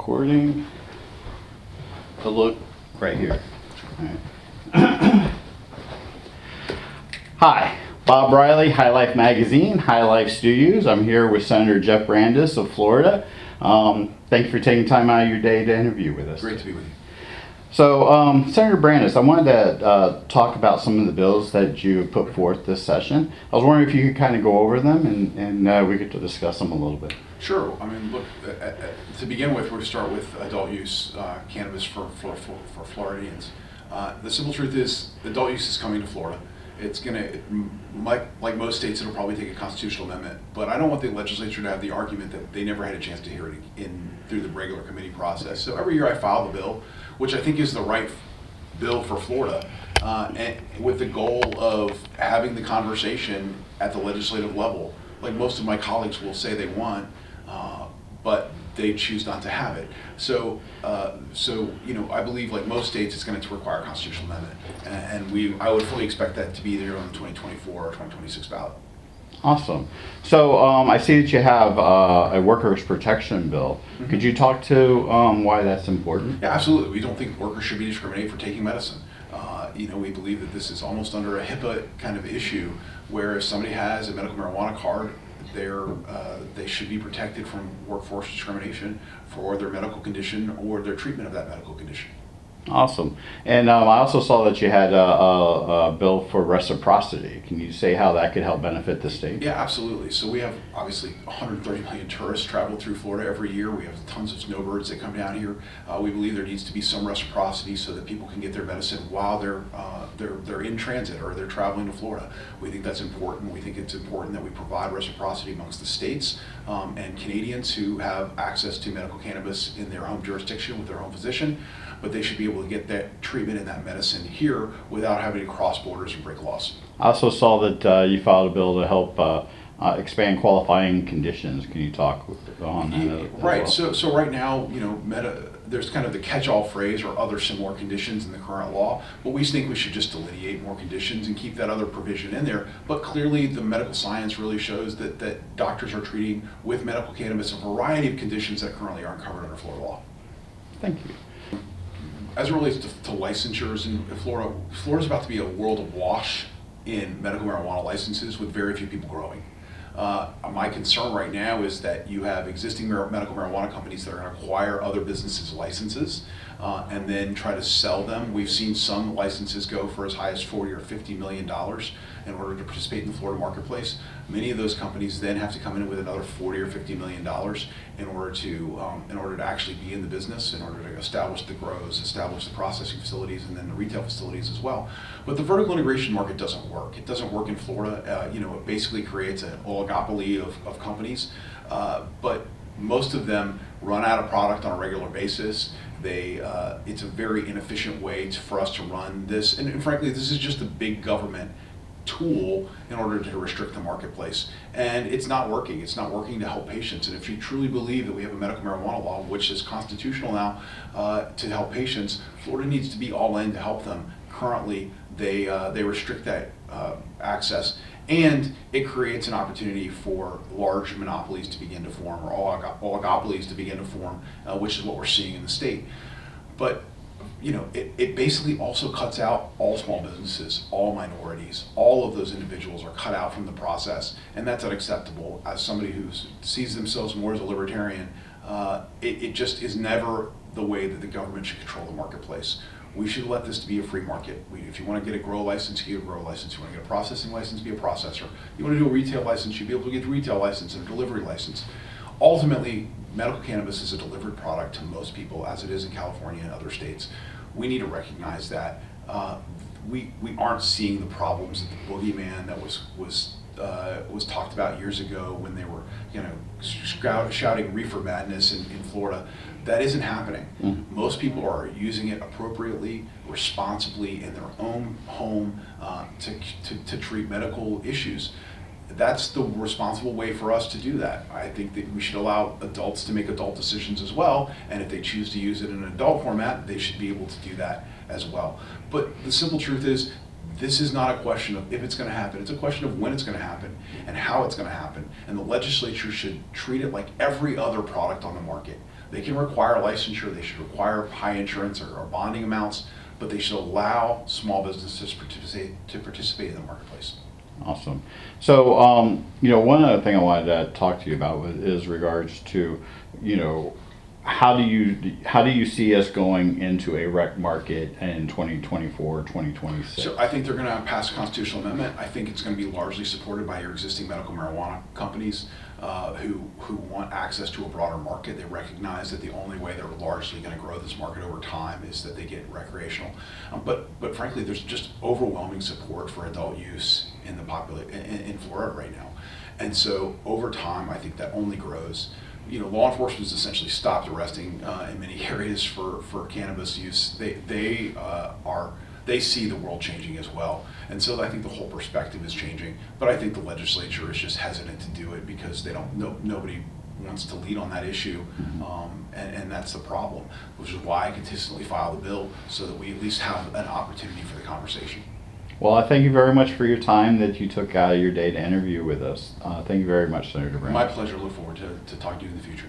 recording. To look right here. All right. Hi, Bob Riley, High Life Magazine, High Life Studios. I'm here with Senator Jeff Brandes of Florida. Thank you for taking time out of your day to interview with us. Great to be with you. So, Senator Brandes, I wanted to talk about some of the bills that you put forth this session. I was wondering if you could kind of go over them and we could discuss them a little bit. Sure. I mean, look, to begin with, we'll start with adult use cannabis for Floridians. The simple truth is adult use is coming to Florida. It's going to, like most states, it'll probably take a constitutional amendment, but I don't want the legislature to have the argument that they never had a chance to hear it through the regular committee process. So every year I file the bill, which I think is the right bill for Florida, and with the goal of having the conversation at the legislative level, like most of my colleagues will say they want, but they choose not to have it. So I believe, like most states, it's going to require a constitutional amendment, and I would fully expect that to be there on the 2024 or 2026 ballot. Awesome. So I see that you have a workers' protection bill. Mm-hmm. Could you talk to why that's important? Yeah, absolutely. We don't think workers should be discriminated for taking medicine. We believe that this is almost under a HIPAA kind of issue, where if somebody has a medical marijuana card, they should be protected from workforce discrimination for their medical condition or their treatment of that medical condition. Awesome. And I also saw that you had a bill for reciprocity. Can you say how that could help benefit the state? Yeah, absolutely. So we have obviously 130 million tourists travel through Florida every year. We have tons of snowbirds that come down here. We believe there needs to be some reciprocity so that people can get their medicine while they're in transit or they're traveling to Florida. We think that's important. We think it's important that we provide reciprocity amongst the states and Canadians who have access to medical cannabis in their home jurisdiction with their own physician, but they should be able to get that treatment and that medicine here without having to cross borders and break laws. I also saw that you filed a bill to help expand qualifying conditions. Can you talk on that? Right. Well? So right now, there's kind of the catch-all phrase or other similar conditions in the current law, but we think we should just delineate more conditions and keep that other provision in there. But clearly, the medical science really shows that doctors are treating with medical cannabis a variety of conditions that currently aren't covered under Florida law. Thank you. As it relates to licensures in Florida, Florida's about to be a world awash in medical marijuana licenses with very few people growing. My concern right now is that you have existing medical marijuana companies that are going to acquire other businesses' licenses and then try to sell them. We've seen some licenses go for as high as $40 or $50 million in order to participate in the Florida marketplace. Many of those companies then have to come in with another $40 or $50 million in order to actually be in the business, in order to establish the grows, establish the processing facilities, and then the retail facilities as well. But the vertical integration market doesn't work. It doesn't work in Florida. It basically creates an oligopoly of companies, but most of them run out of product on a regular basis. It's a very inefficient way for us to run this, and frankly, this is just a big government tool in order to restrict the marketplace, and it's not working. It's not working to help patients. And if you truly believe that we have a medical marijuana law, which is constitutional now, to help patients, Florida needs to be all in to help them. Currently, they restrict that access, and it creates an opportunity for large monopolies to begin to form, or oligopolies to begin to form, which is what we're seeing in the state. But it basically also cuts out all small businesses, all minorities, all of those individuals are cut out from the process, and that's unacceptable. As somebody who sees themselves more as a libertarian, it just is never the way that the government should control the marketplace. We should let this to be a free market. If you want to get a grow license, get a grow license. You want to get a processing license, be a processor. You want to do a retail license, you'll be able to get a retail license and a delivery license. Ultimately, medical cannabis is a delivered product to most people, as it is in California and other states. We need to recognize that we aren't seeing the problems that the boogeyman that was talked about years ago when they were shouting reefer madness in Florida. That isn't happening. Mm-hmm. Most people are using it appropriately, responsibly in their own home to treat medical issues. That's the responsible way for us to do that. I think that we should allow adults to make adult decisions as well, and if they choose to use it in an adult format, they should be able to do that as well. But the simple truth is, this is not a question of if it's going to happen. It's a question of when it's going to happen and how it's going to happen. And the legislature should treat it like every other product on the market. They can require licensure, they should require high insurance or bonding amounts, but they should allow small businesses to participate in the marketplace. Awesome. So, one other thing I wanted to talk to you about is regards to, how do you see us going into a rec market in 2024, 2026? So I think they're going to pass a constitutional amendment. I think it's going to be largely supported by your existing medical marijuana companies who want access to a broader market. They recognize that the only way they're largely going to grow this market over time is that they get recreational. But frankly, there's just overwhelming support for adult use in in Florida right now. And so over time, I think that only grows. Law enforcement has essentially stopped arresting in many areas for cannabis use. They see the world changing as well, and so I think the whole perspective is changing. But I think the legislature is just hesitant to do it because nobody wants to lead on that issue, and that's the problem. Which is why I consistently file the bill so that we at least have an opportunity for the conversation. Well, I thank you very much for your time that you took out of your day to interview with us. Thank you very much, Senator Brown. My pleasure. Look forward to talking to you in the future.